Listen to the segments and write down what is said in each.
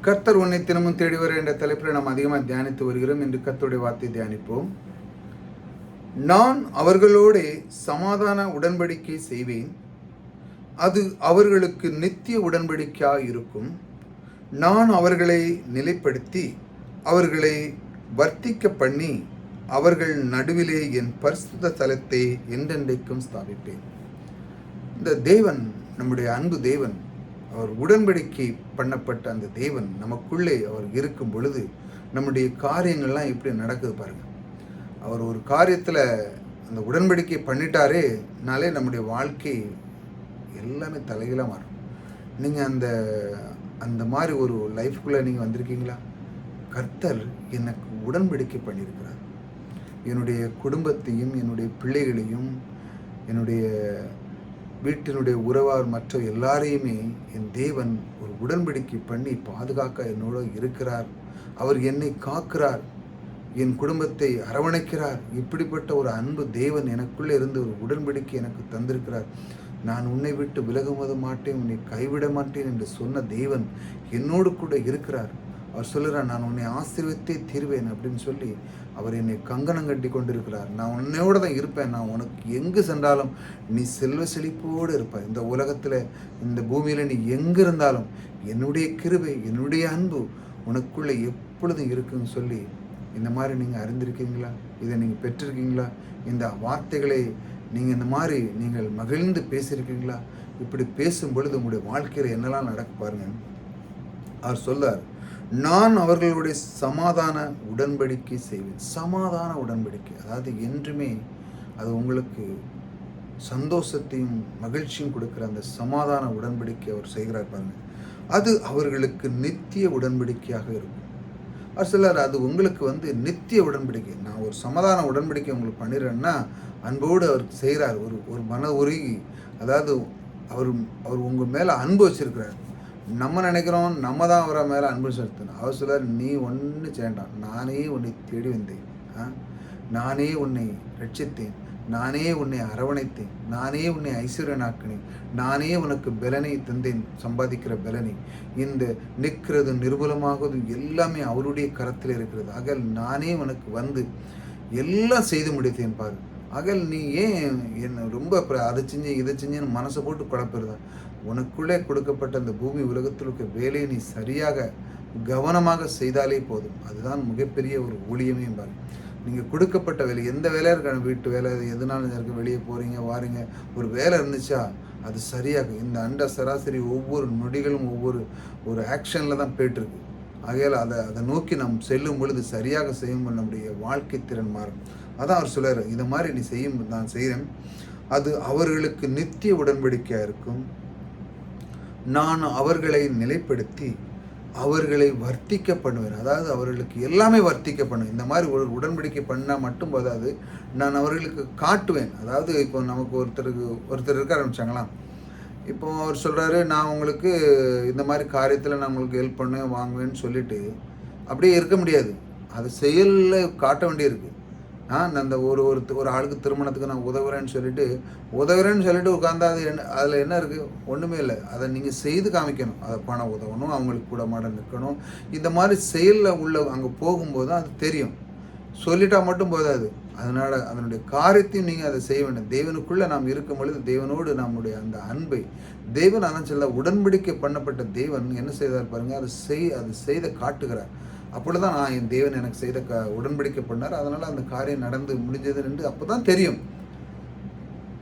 கர்த்தர் உன்னை தினமும் தேடி வர என்ற தலைப்பில் நாம் அதிகமாக தியானித்து வருகிறோம். என்று கர்த்தருடைய வார்த்தை தியானிப்போம். நான் அவர்களோடு சமாதான உடன்படிக்கை செய்வேன், அது அவர்களுக்கு நித்திய உடன்படிக்கையாக இருக்கும். நான் அவர்களை நிலைப்படுத்தி அவர்களை வர்த்திக்க பண்ணி அவர்கள் நடுவிலே என் பரிசுத்த தலத்தை என்றென்றைக்கும் ஸ்தாபிப்பேன். இந்த தேவன் நம்முடைய அன்பு தேவன். அவர் உடன்படிக்கை பண்ணப்பட்ட அந்த தேவன் நமக்குள்ளே அவர் இருக்கும் பொழுது நம்முடைய காரியங்கள்லாம் எப்படி நடக்குது பாருங்கள். அவர் ஒரு காரியத்தில் அந்த உடன்படிக்கை பண்ணிட்டாரேனாலே நம்முடைய வாழ்க்கை எல்லாமே தலைகீழாக மாறும். நீங்கள் அந்த மாதிரி ஒரு லைஃப்குள்ளே நீங்கள் வந்திருக்கீங்களா? கர்த்தர் எனக்கு உடன்படிக்கை பண்ணியிருக்கிறார். என்னுடைய குடும்பத்தையும் என்னுடைய பிள்ளைகளையும் என்னுடைய வீட்டினுடைய உறவார் மற்ற எல்லாரையுமே என் தேவன் ஒரு உடன்படிக்கை பண்ணி பாதுகாக்க என்னோட இருக்கிறார். அவர் என்னை காக்கிறார், என் குடும்பத்தை அரவணைக்கிறார். இப்படிப்பட்ட ஒரு அன்பு தேவன் எனக்குள்ளே இருந்து ஒரு உடன்படிக்கை எனக்கு தந்திருக்கிறார். நான் உன்னை விட்டு விலகுவது மாட்டேன், உன்னை கைவிட மாட்டேன் என்று சொன்ன தேவன் என்னோடு கூட இருக்கிறார். அவர் சொல்லுறார், நான் உன்னை ஆசீர்வதித்தே தீர்வேன் அப்படின்னு சொல்லி அவர் என்னை கங்கணம் கட்டி கொண்டிருக்கிறார். நான் உன்னையோடு தான் இருப்பேன், நான் உனக்கு எங்கு சென்றாலும் நீ செல்வ செழிப்போடு இருப்பாய். இந்த உலகத்தில் இந்த பூமியில் நீ எங்கே இருந்தாலும் என்னுடைய கிருபை என்னுடைய அன்பு உனக்குள்ளே எப்பொழுதும் இருக்குன்னு சொல்லி இந்த மாதிரி நீங்கள் அறிந்திருக்கீங்களா? இதை நீங்கள் பெற்றிருக்கீங்களா? இந்த வார்த்தைகளை நீங்கள் இந்த மாதிரி நீங்கள் மகிழ்ந்து பேசியிருக்கீங்களா? இப்படி பேசும் பொழுது உங்களுடைய வாழ்க்கையில் என்னெல்லாம் நடக்க பாருங்க. அவர் சொல்லார், நான் அவர்களுடைய சமாதான உடன்படிக்கை செய்வேன். சமாதான உடன்படிக்கை, அதாவது என்றுமே அது உங்களுக்கு சந்தோஷத்தையும் மகிழ்ச்சியும் கொடுக்குற அந்த சமாதான உடன்படிக்கை அவர் செய்கிறார் பாருங்க. அது அவர்களுக்கு நித்திய உடன்படிக்கையாக இருக்கும். அவர் சொல்லார், அது உங்களுக்கு நித்திய உடன்படிக்கை. நான் ஒரு சமாதான உடன்படிக்கை உங்களுக்கு பண்ணிடுறேன்னா அன்போடு அவர் செய்கிறார். ஒரு மன உருகி, அதாவது அவர் உங்கள் மேலே அன்பு வச்சிருக்கிறார். நம்ம நினைக்கிறோம் நம்ம தான் அவரை மேலே அன்பு செலுத்தணும். அவர் சொல்லார், நீ ஒன்று செய்யண்டாம், நானே உன்னை தேடி வந்தேன், நானே உன்னை ரட்சித்தேன், நானே உன்னை அரவணைத்தேன், நானே உன்னை ஐஸ்வர்யனாக்கினேன், நானே உனக்கு பலனை தந்தேன், சம்பாதிக்கிற பலனை. இந்த நிற்கிறது நிர்பலமாகுது எல்லாமே அவருடைய கரத்தில் இருக்கிறது. ஆகல் நானே உனக்கு எல்லாம் செய்து முடித்தேன் பாரு. ஆகல் நீ ஏன் என்ன ரொம்ப அதை செஞ்சு இதை செஞ்சுன்னு மனசை போட்டு குழப்பிடுதான்? உனக்குள்ளே கொடுக்கப்பட்ட அந்த பூமி உலகத்தில் இருக்க வேலையை நீ சரியாக கவனமாக செய்தாலே போதும். அதுதான் மிகப்பெரிய ஒரு ஊழியமே பாரு. நீங்கள் கொடுக்கப்பட்ட வேலை, எந்த வேலையாக இருக்காங்க, வீட்டு வேலை எதுனாலும் இருக்க, வெளியே போகிறீங்க வாரீங்க, ஒரு வேலை இருந்துச்சா அது சரியாக இந்த அண்ட சராசரி ஒவ்வொரு நொடிகளும் ஒரு ஆக்ஷனில் தான் போய்ட்டுருக்கு. ஆகையால் அதை நோக்கி நாம் செல்லும் பொழுது சரியாக செய்யும்போது நம்முடைய வாழ்க்கை திறன் மாறும். அதான் அவர் சொல்கிறார், இதை மாதிரி நீ செய்யும் நான் செய்கிறேன், அது அவர்களுக்கு நித்திய உடன்படிக்கையாக இருக்கும். நான் அவர்களை நிலைப்படுத்தி அவர்களை வர்த்திக்க பண்ணுவேன். அதாவது அவர்களுக்கு எல்லாமே வர்த்திக்க பண்ணுவேன். இந்த மாதிரி ஒரு உடன்படிக்கை பண்ணால் மட்டும் போதாது, நான் அவர்களுக்கு காட்டுவேன். அதாவது இப்போ நமக்கு ஒருத்தர் இருக்க ஆரம்பிச்சாங்களாம். இப்போ அவர் சொல்கிறாரு, நான் உங்களுக்கு இந்த மாதிரி காரியத்தில் நான் உங்களுக்கு ஹெல்ப் பண்ணுவேன் வாங்குவேன்னு சொல்லிட்டு அப்படியே இருக்க முடியாது. அது செயலில் காட்ட வேண்டியிருக்கு. அந்த ஒரு ஆளுக்கு திருமணத்துக்கு நான் உதவுறேன்னு சொல்லிட்டு உட்காந்தா அதில் என்ன இருக்குது? ஒன்றுமே இல்லை. அதை நீங்கள் செய்து காமிக்கணும். அதை பணம் உதவணும், அவங்களுக்கு கூட மாட நிற்கணும். இந்த மாதிரி செயலில் அங்கே போகும்போது தான் அது தெரியும். சொல்லிட்டா மட்டும் போதாது, அதனுடைய காரியத்தையும் நீங்கள் அதை செய்ய வேண்டும். தேவனுக்குள்ளே நாம் இருக்கும் பொழுது தேவனோடு நம்முடைய அந்த அன்பை தேவன் அதான் சொல்ல உடன்படிக்கை பண்ணப்பட்ட தேவன் என்ன செய்தார் பாருங்கள், அது செய்த காட்டுகிறார். அப்பொழுது தான் என் தேவன் எனக்கு செய்த உடன்படிக்கை பண்ணார், அதனால் அந்த காரியம் நடந்து முடிஞ்சது என்று அப்போ தான் தெரியும்.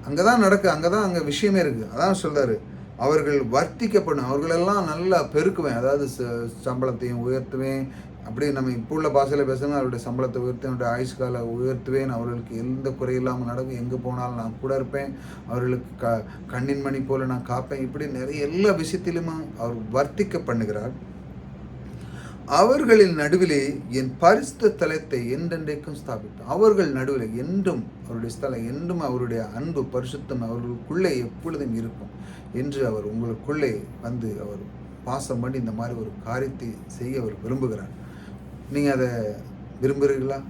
அங்கே தான் அங்கே விஷயமே இருக்குது. அதான் சொல்கிறாரு, அவர்கள் வர்த்திக்கப்படும், அவர்களெல்லாம் நல்லா பெருக்குவேன். அதாவது சம்பளத்தையும் உயர்த்துவேன். அப்படி நம்ம இப்போ உள்ள பாஷையில் பேசணும், அவருடைய சம்பளத்தை உயர்த்தி அவருடைய ஆயுஷ்காலை உயர்த்துவேன். அவர்களுக்கு எந்த குறையில்லாமல் நடக்கும், எங்கே போனாலும் நான் கூட இருப்பேன். அவர்களுக்கு கண்ணின் மணி போல நான் காப்பேன். இப்படி நிறைய எல்லா விஷயத்திலுமே அவர் வர்த்திக்க பண்ணுகிறார். அவர்களின் நடுவிலே என் பரிசுத்த தலத்தை என்றென்றைக்கும் ஸ்தாபிப்பேன். அவர்கள் நடுவில் என்றும் அவருடைய ஸ்தலம், என்றும் அவருடைய அன்பு பரிசுத்தம் அவர்களுக்குள்ளே எப்பொழுதும் இருக்கும் என்று அவர் உங்களுக்குள்ளே அவர் பாசம் பண்ணி இந்த மாதிரி ஒரு காரியத்தை செய்ய அவர் விரும்புகிறார். நீங்கள் அதை விரும்புகிறீர்களா?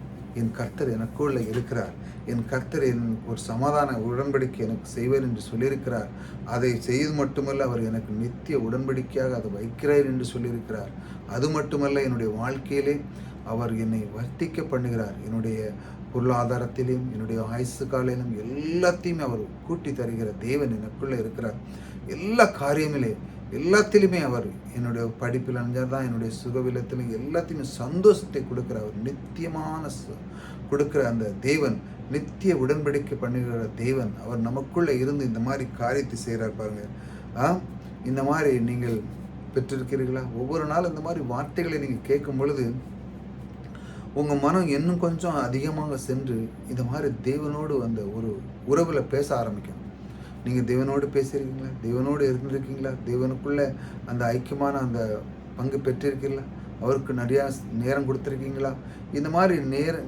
என் கர்த்தர் எனக்குள்ளே இருக்கிறார், என் கர்த்தர் ஒரு சமாதான உடன்படிக்கை எனக்கு செய்வார் என்று சொல்லியிருக்கிறார். அதை செய்து மட்டுமல்ல, அவர் எனக்கு நித்திய உடன்படிக்கையாக அதை வைக்கிறார் என்று சொல்லியிருக்கிறார். அது மட்டுமல்ல, என்னுடைய வாழ்க்கையிலே அவர் என்னை வர்த்திக்க பண்ணுகிறார். என்னுடைய பொருளாதாரத்திலும் என்னுடைய ஆயுசு காலையிலும் எல்லாத்தையுமே அவர் கூட்டி தருகிற தேவன் எனக்குள்ளே இருக்கிறார். எல்லா எல்லாத்திலுமே அவர் என்னுடைய படிப்பில் தான், என்னுடைய சுகவிலத்திலும் எல்லாத்தையுமே சந்தோஷத்தை கொடுக்குற அவர் நித்தியமான கொடுக்குற அந்த தேவன், நித்திய உடன்படிக்கை பண்ணுகிற தேவன், அவர் நமக்குள்ளே இருந்து இந்த மாதிரி காரியத்தை செய்கிறார் பாருங்க. இந்த மாதிரி நீங்கள் பெற்றிருக்கிறீர்களா? ஒவ்வொரு நாளும் இந்த மாதிரி வார்த்தைகளை நீங்கள் கேட்கும் பொழுது உங்கள் மனம் இன்னும் கொஞ்சம் அதிகமாக சென்று இந்த மாதிரி தேவனோடு அந்த ஒரு உறவில் பேச ஆரம்பிக்கும். நீங்கள் தேவனோடு பேசியிருக்கீங்களா? தேவனோடு இருந்திருக்கீங்களா? தேவனுக்குள்ளே அந்த ஐக்கியமான அந்த பங்கு பெற்றிருக்கீங்களா? அவருக்கு நிறையா நேரம் கொடுத்துருக்கீங்களா? இந்த மாதிரி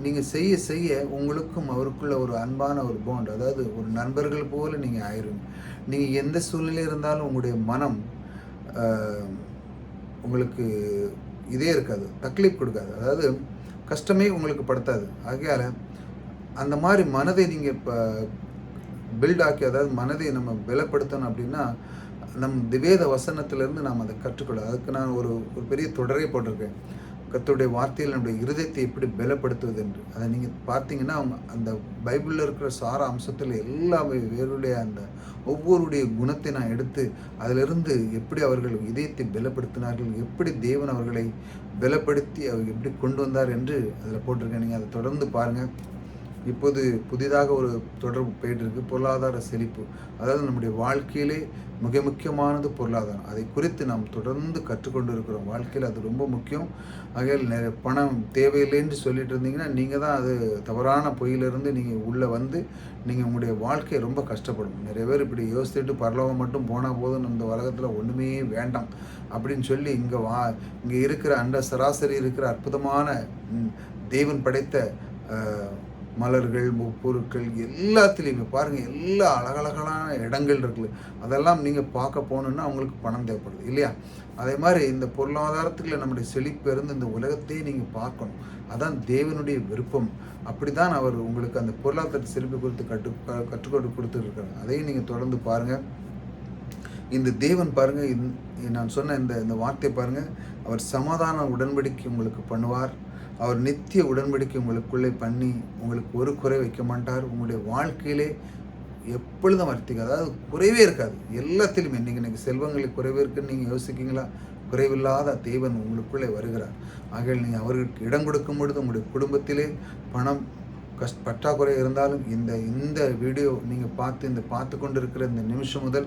நீங்கள் செய்ய செய்ய உங்களுக்கும் அவருக்குள்ள ஒரு அன்பான ஒரு பாண்ட், அதாவது ஒரு நண்பர்கள் போல் நீங்கள் ஆயிரும். நீங்கள் எந்த சூழ்நிலை இருந்தாலும் உங்களுடைய மனம் உங்களுக்கு இதே இருக்காது, தக்லீஃப் கொடுக்காது, அதாவது கஷ்டமே உங்களுக்கு படுத்தாது. ஆகையால் அந்த மாதிரி மனதை நீங்கள் இப்போ பில்ட் ஆக்கி, அதாவது மனதை நம்ம பலப்படுத்தணும் அப்படின்னா வேத வசனத்திலேருந்து நாம் அதை கற்றுக்கொள்ள. அதுக்கு நான் ஒரு பெரிய தொடரை போட்டிருக்கேன். கர்த்தருடைய வார்த்தையில் நம்முடைய இருதயத்தை எப்படி பலப்படுத்துவது என்று. அதை நீங்கள் பார்த்தீங்கன்னா அவங்க அந்த பைபிளில் இருக்கிற சார அம்சத்தில் எல்லாமே வேறுடைய அந்த ஒவ்வொருடைய குணத்தை நான் எடுத்து அதிலிருந்து எப்படி அவர்கள் இதயத்தை பலப்படுத்தினார்கள், எப்படி தேவன் அவர்களை பலப்படுத்தி அவர் எப்படி கொண்டு வந்தார் என்று அதில் போட்டிருக்கேன். நீங்கள் அதை தொடர்ந்து பாருங்கள். இப்போது புதிதாக ஒரு தொடர்பு போயிட்டுருக்கு, பொருளாதார செழிப்பு. அதாவது நம்முடைய வாழ்க்கையிலே மிக முக்கியமானது பொருளாதாரம். அதை குறித்து நாம் தொடர்ந்து கற்றுக்கொண்டு இருக்கிறோம். வாழ்க்கையில் அது ரொம்ப முக்கியம். ஆகையால் நிறைய பணம் தேவையில்லைன்னு சொல்லிட்டு இருந்தீங்கன்னா நீங்கள் தான் அது தவறான பொய்யிலிருந்து நீங்கள் உள்ளே வந்து நீங்கள் உங்களுடைய வாழ்க்கையை ரொம்ப கஷ்டப்படும். நிறைய பேர் இப்படி யோசிச்சுட்டு பரலோகம் மட்டும் போனால் போதும், இந்த உலகத்தில் ஒன்றுமே வேண்டாம் அப்படின்னு சொல்லி இங்கே இருக்கிற அண்ட சராசரி இருக்கிற அற்புதமான தேவன் படைத்த மலர்கள், பொருட்கள் எல்லாத்துலேயுமே பாருங்கள், எல்லா அழகழகான இடங்கள் இருக்குது. அதெல்லாம் நீங்கள் பார்க்க போகணுன்னா அவங்களுக்கு பணம் தேவைப்படுது இல்லையா? அதே மாதிரி இந்த பொருளாதாரத்துக்குள்ள நம்முடைய செழிப்பு இருந்து இந்த உலகத்தையே நீங்கள் பார்க்கணும். அதான் தேவனுடைய விருப்பம். அப்படி தான் அவர் உங்களுக்கு அந்த பொருளாதார செழிப்பு குறித்து கற்றுக்கொண்டு கொடுத்துருக்காரு. அதையும் நீங்கள் தொடர்ந்து பாருங்கள். இந்த தேவன் பாருங்கள், நான் சொன்ன இந்த வார்த்தை பாருங்கள், அவர் சமாதான உடன்படிக்கை உங்களுக்கு பண்ணுவார். அவர் நித்திய உடன்படிக்கை உங்களுக்குள்ளே பண்ணி உங்களுக்கு ஒரு குறை வைக்க மாட்டார். உங்களுடைய வாழ்க்கையிலே எப்பொழுதும் வர்த்திக்கும், அதாவது குறைவே இருக்காது. எல்லாத்திலுமே நீங்கள் செல்வங்களுக்கு குறைவே இருக்குன்னு நீங்கள் யோசிக்கிங்களா? குறைவில்லாத தேவன் உங்களுக்குள்ளே வருகிறார். ஆகையால் நீங்கள் அவர்களுக்கு இடம் கொடுக்கும் பொழுது உங்களுடைய குடும்பத்திலே பணம் பற்றாக்குறை இருந்தாலும் இந்த வீடியோ நீங்கள் பார்த்து கொண்டு இருக்கிற இந்த நிமிஷம் முதல்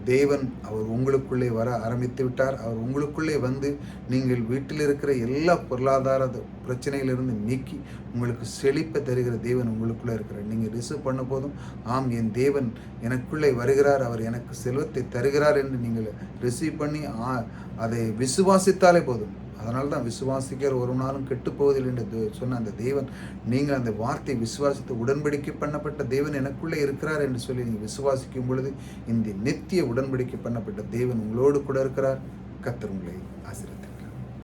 தேவன் அவர் உங்களுக்குள்ளே வர ஆரம்பித்து விட்டார். அவர் உங்களுக்குள்ளே வந்து நீங்கள் வீட்டில் இருக்கிற எல்லா பொருளாதார பிரச்சனையிலிருந்து நீக்கி உங்களுக்கு செழிப்பை தருகிற தேவன் உங்களுக்குள்ளே இருக்கிறார். நீங்கள் ரிசீவ் பண்ண போதும், ஆம் என் தேவன் எனக்குள்ளே வருகிறார், அவர் எனக்கு செல்வத்தை தருகிறார் என்று நீங்கள் ரிசீவ் பண்ணி அதை விசுவாசித்தாலே போதும். அதனால தான் விசுவாசிக்கிற ஒரு நாளும் கெட்டு போவதில்லை என்று சொன்ன அந்த தேவன், நீங்கள் அந்த வார்த்தை விசுவாசித்து உடன்படிக்கை பண்ணப்பட்ட தேவன் எனக்குள்ளே இருக்கிறார் என்று சொல்லி நீங்கள் விசுவாசிக்கும் பொழுது இந்த நித்திய உடன்படிக்கை பண்ணப்பட்ட தேவன் உங்களோடு கூட இருக்கிறார். கர்த்தர் உங்களை ஆசீர்வதிப்பார்.